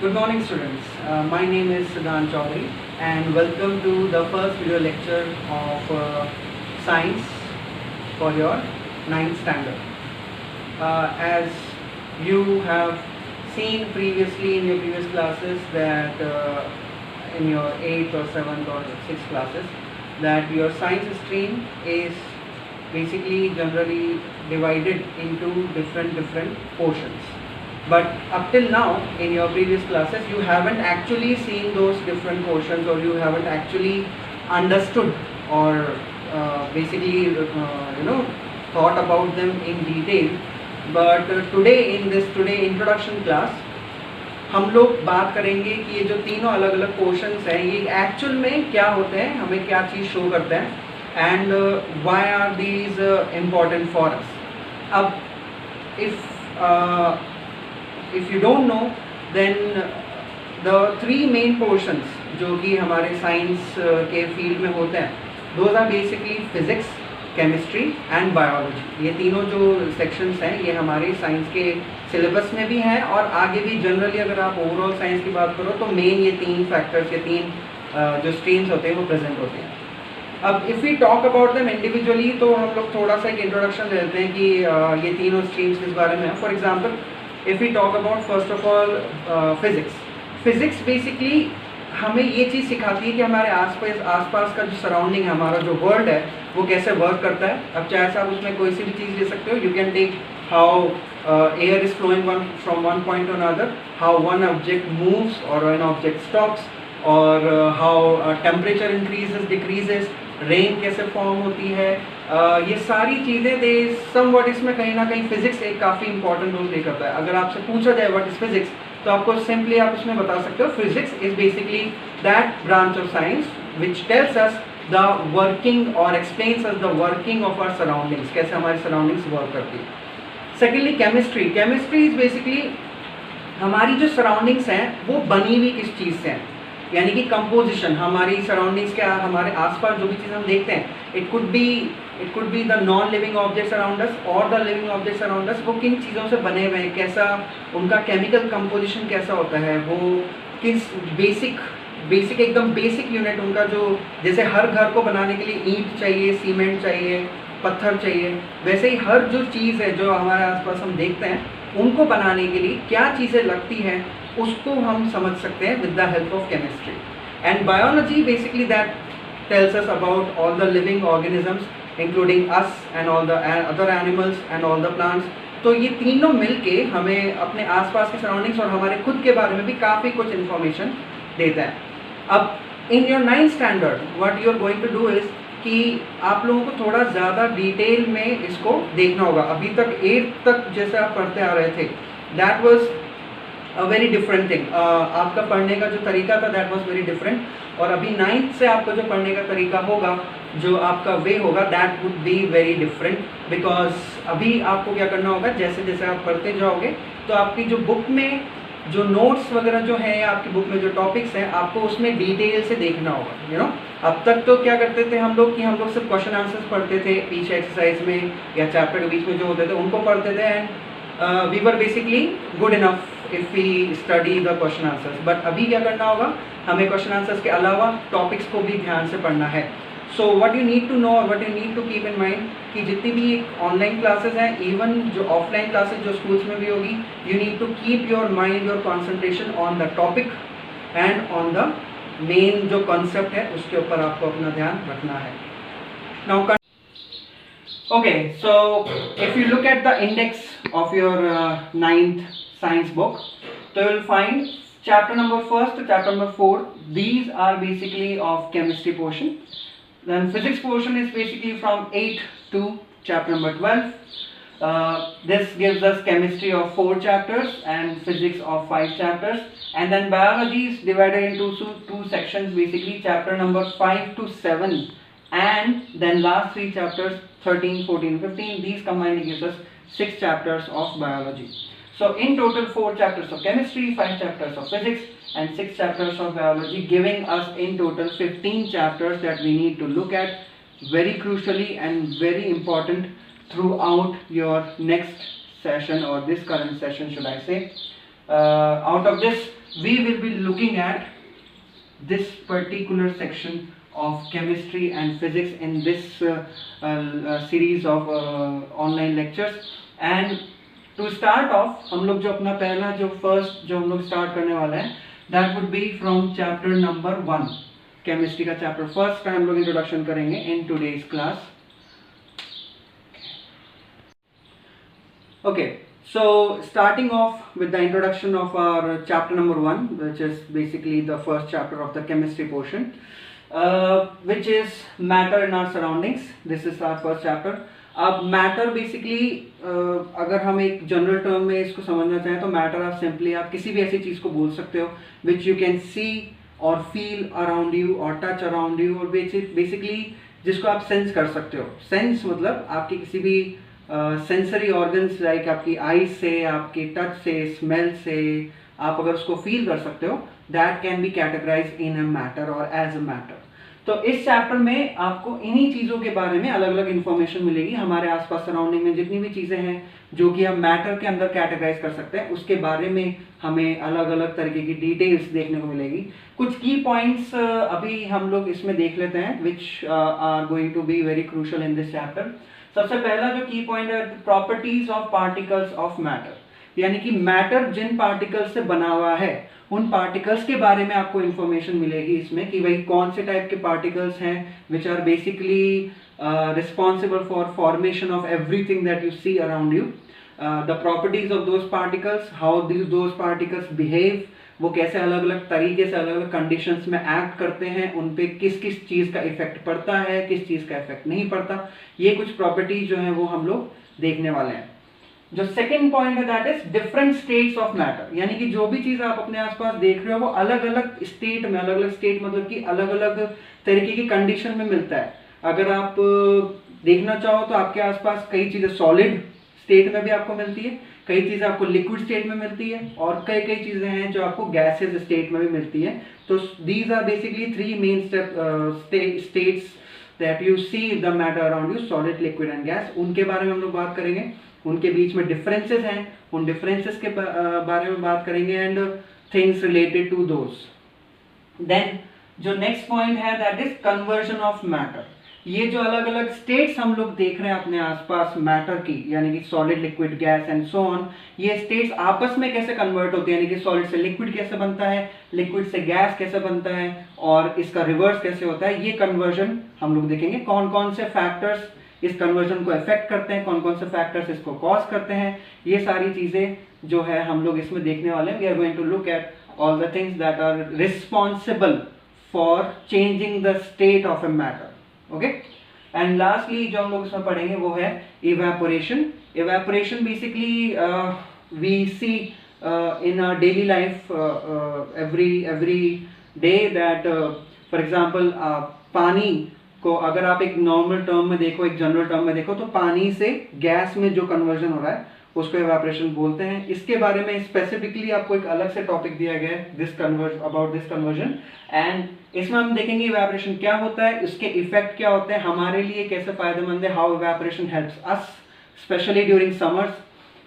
Good morning students. My name is Siddhant Chaudhary and welcome to the first video lecture of science for your 9th standard. As you have seen previously in your previous classes that in your 8th or 7th or 6th classes that your science stream is basically generally divided into different portions. But up till now in your previous classes you haven't actually seen those different portions, or you haven't actually understood or basically thought about them in detail. But today in this introduction class हम लोग बात करेंगे कि ये जो तीनों अलग अलग पोर्शंस हैं ये एक्चुअल में क्या होते हैं, हमें क्या चीज़ शो करते हैं, and why are these important for us. अब if you don't know, then the three main portions जो कि हमारे साइंस के फील्ड में होते हैं, those are basically physics, chemistry and biology. ये तीनों जो सेक्शंस हैं ये हमारे साइंस के सिलेबस में भी हैं और आगे भी जनरली अगर आप ओवरऑल साइंस की बात करो तो मेन ये तीन फैक्टर्स, ये तीन जो स्ट्रीम्स होते हैं वो प्रेजेंट होते हैं. अब if we talk about them individually तो हम लोग थोड़ा सा एक इंट्रोडक्शन देते हैं कि ये तीनों स्ट्रीम्स किस बारे में है. For example if we talk about first of all physics basically हमें ये चीज़ सिखाती है कि हमारे आसपास का जो सराउंडिंग है, हमारा जो वर्ल्ड है वो कैसे वर्क करता है. अब चाहे आप उसमें कोई सी भी चीज़ ले सकते हो. You can take how air is flowing from one point to another, how one object moves और एन ऑब्जेक्ट स्टॉप्स, और how temperature increases decreases, rain कैसे फॉर्म होती है. ये सारी चीज़ें दे समवट इसमें कहीं ना कहीं फिजिक्स एक काफ़ी इंपॉर्टेंट रोल प्ले करता है. अगर आपसे पूछा जाए व्हाट इज फिजिक्स तो आपको सिंपली आप उसमें बता सकते हो physics is basically that branch of science which tells us the working or explains us the working of our surroundings, कैसे हमारी सराउंडिंग्स वर्क करती है. सेकेंडली केमिस्ट्री इज बेसिकली हमारी जो सराउंडिंग्स हैं वो बनी हुई किस चीज़ से हैं, यानी कि कंपोजिशन, हमारी सराउंडिंग्स क्या, हमारे आसपास जो भी चीज़ हम देखते हैं, it could be the non living objects around us or the living objects around us, वो किन चीज़ों से बने हुए हैं, कैसा उनका केमिकल कंपोजिशन कैसा होता है, वो किस बेसिक एकदम बेसिक यूनिट उनका, जो जैसे हर घर को बनाने के लिए ईंट चाहिए, सीमेंट चाहिए, पत्थर चाहिए, वैसे ही हर जो चीज़ है जो हमारे आसपास हम देखते हैं उनको बनाने के लिए क्या चीज़ें लगती हैं उसको हम समझ सकते हैं with the help of chemistry. And biology basically that tells us about all the living organisms including us and all the other animals and all the plants. तो ये तीनों मिलके हमें अपने आसपास के सराउंडिंग्स और हमारे खुद के बारे में भी काफ़ी कुछ इन्फॉर्मेशन देता है. अब in your 9th standard what you are going to do is कि आप लोगों को थोड़ा ज़्यादा डिटेल में इसको देखना होगा. अभी तक 8th तक जैसे आप पढ़ते आ रहे थे that was a very different thing. आपका पढ़ने का जो तरीका था दैट वाज वेरी डिफरेंट, और अभी 9th से आपका जो पढ़ने का तरीका होगा, जो आपका वे होगा, that would be very different. Because अभी आपको क्या करना होगा, जैसे जैसे आप पढ़ते जाओगे तो आपकी जो बुक में जो नोट्स वगैरह जो है, आपकी बुक में जो टॉपिक्स हैं, आपको उसमें डिटेल से देखना होगा. यू नो अब तक तो क्या करते थे हम लोग कि हम लोग सिर्फ क्वेश्चन आंसर्स पढ़ते थे पीछे एक्सरसाइज में या चैप्टर के बीच में जो होते थे उनको पढ़ते थे, and we were basically good enough if we study the question answers. But अभी क्या करना होगा, हमें क्वेश्चन आंसर्स के अलावा टॉपिक्स को भी ध्यान से पढ़ना है. So what you need to know, what you need to keep in mind कि जितनी भी ऑनलाइन क्लासेस हैं, इवन जो ऑफलाइन क्लासेस जो स्कूल्स में भी होगी, you need to keep your mind, your concentration on the topic and on the main जो कॉन्सेप्ट है उसके ऊपर आपको अपना ध्यान रखना है. Now okay, so if you look at the index of your 9th science book, so you will find chapter number 1 to chapter number 4, these are basically of chemistry portion. Then physics portion is basically from 8 to chapter number 12. This gives us chemistry of 4 chapters and physics of 5 chapters, and then biology is divided into two sections, basically chapter number 5 to 7, and then last 3 chapters 13, 14, 15. These combined gives us 6 chapters of biology. So in total 4 chapters of chemistry, 5 chapters of physics and 6 chapters of biology, giving us in total 15 chapters that we need to look at very crucially and very important throughout your next session, or this current session should I say. out of this we will be looking at this particular section of chemistry and physics in this series of online lectures. And to start off, हम लोग जो अपना पहला जो first जो हम लोग start करने वाला है, that would be from chapter number 1, chemistry का चैप्टर फर्स्ट का हम लोग इंट्रोडक्शन करेंगे in today's class. Okay, so starting off with the introduction of our chapter number 1, which is basically the first chapter of the chemistry portion, which is matter in our surroundings. This is our first chapter. अब matter basically अगर हम एक general term में इसको समझना चाहें तो matter आप सिंपली आप किसी भी ऐसी चीज़ को बोल सकते हो विच यू कैन सी और फील अराउंड यू और टच अराउंड यू, और बेसिकली जिसको आप सेंस कर सकते हो. सेंस मतलब आपकी किसी भी सेंसरी ऑर्गन्स लाइक आपकी आईज से, आपके टच से, स्मेल से आप अगर उसको फील कर सकते हो, that can be categorize in a matter और एज अ मैटर. तो इस चैप्टर में आपको इन्हीं चीज़ों के बारे में अलग अलग इन्फॉर्मेशन मिलेगी. हमारे आसपास सराउंडिंग में जितनी भी चीज़ें हैं जो कि हम मैटर के अंदर कैटेगराइज कर सकते हैं, उसके बारे में हमें अलग अलग तरीके की डिटेल्स देखने को मिलेगी. कुछ की पॉइंट्स अभी हम लोग इसमें देख लेते हैं which are going to be very crucial in this chapter. सबसे पहला जो की पॉइंट है, properties of particles of matter, यानी कि मैटर जिन पार्टिकल्स से बना हुआ है उन पार्टिकल्स के बारे में आपको इंफॉर्मेशन मिलेगी इसमें कि भाई कौन से टाइप के पार्टिकल्स हैं which are basically responsible for formation of everything that you see around you. The properties of those particles, how those particles behave, वो कैसे अलग अलग तरीके से अलग अलग कंडीशंस में एक्ट करते हैं, उन पे किस किस चीज़ का इफेक्ट पड़ता है, किस चीज़ का इफेक्ट नहीं पड़ता. ये कुछ प्रॉपर्टीज जो हैं वो हम लोग देखने वाले हैं. जो सेकंड पॉइंट है that is different states of matter, यानी कि जो भी चीज़ आप अपने आसपास देख रहे हो वो अलग अलग स्टेट में, अलग अलग स्टेट मतलब कि अलग अलग तरीके की कंडीशन में मिलता है. अगर आप देखना चाहो तो आपके आसपास कई चीज़ें सॉलिड स्टेट में भी आपको मिलती है, कई चीज़ें आपको लिक्विड स्टेट में मिलती है, और कई कई चीज़ें हैं जो आपको गैसेज स्टेट में भी मिलती है. तो these are basically 3 main states that you see the matter around you, solid, liquid and gas. उनके बारे में हम लोग बात करेंगे, उनके बीच में डिफरेंसेस हैं, उन डिफरेंसेस के बारे में बात करेंगे and things related to those. Then जो नेक्स्ट पॉइंट है that is conversion of matter. ये जो अलग अलग स्टेट्स हम लोग देख रहे हैं अपने आसपास मैटर की, यानी कि solid, liquid, gas and so on, ये स्टेट्स आपस में कैसे कन्वर्ट होती है, यानी कि सॉलिड से लिक्विड कैसे बनता है, लिक्विड से गैस कैसे बनता है, और इसका रिवर्स कैसे होता है, ये कन्वर्जन हम लोग देखेंगे. कौन कौन से फैक्टर्स इस कन्वर्जन को इफेक्ट करते हैं, कौन कौन से फैक्टर्स इसको कॉज करते हैं, ये सारी चीज़ें जो है हम लोग इसमें देखने वाले हैं. We are going to look at all the things that are responsible for changing the state of a matter. Okay, and lastly जो हम लोग इसमें पढ़ेंगे वो है evaporation. Evaporation basically we see in our daily life every day that for example पानी को अगर आप एक नॉर्मल टर्म में देखो, एक जनरल टर्म में देखो, तो पानी से गैस में जो कन्वर्जन हो रहा है उसको इवेपोरेशन बोलते हैं. इसके बारे में स्पेसिफिकली आपको एक अलग से टॉपिक दिया गया है अबाउट दिस कन्वर्जन, एंड इसमें हम देखेंगे इवेपोरेशन क्या होता है, इसके इफेक्ट क्या होते हैं, हमारे लिए कैसे फायदेमंद है, how evaporation helps us specially during summers,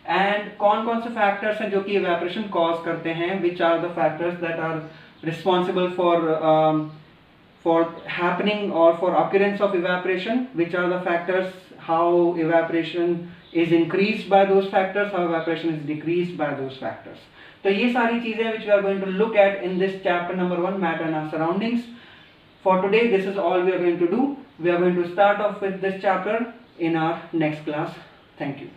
and कौन कौन से फैक्टर्स हैं जो कि इवेपोरेशन कॉज करते हैं, which are the factors that are responsible for happening or for occurrence of evaporation, which are the factors, how evaporation is increased by those factors, how evaporation is decreased by those factors. तो ये सारी चीजें which we are going to look at in this chapter number 1, matter and our surroundings. For today this is all we are going to do. We are going to start off with this chapter in our next class. Thank you.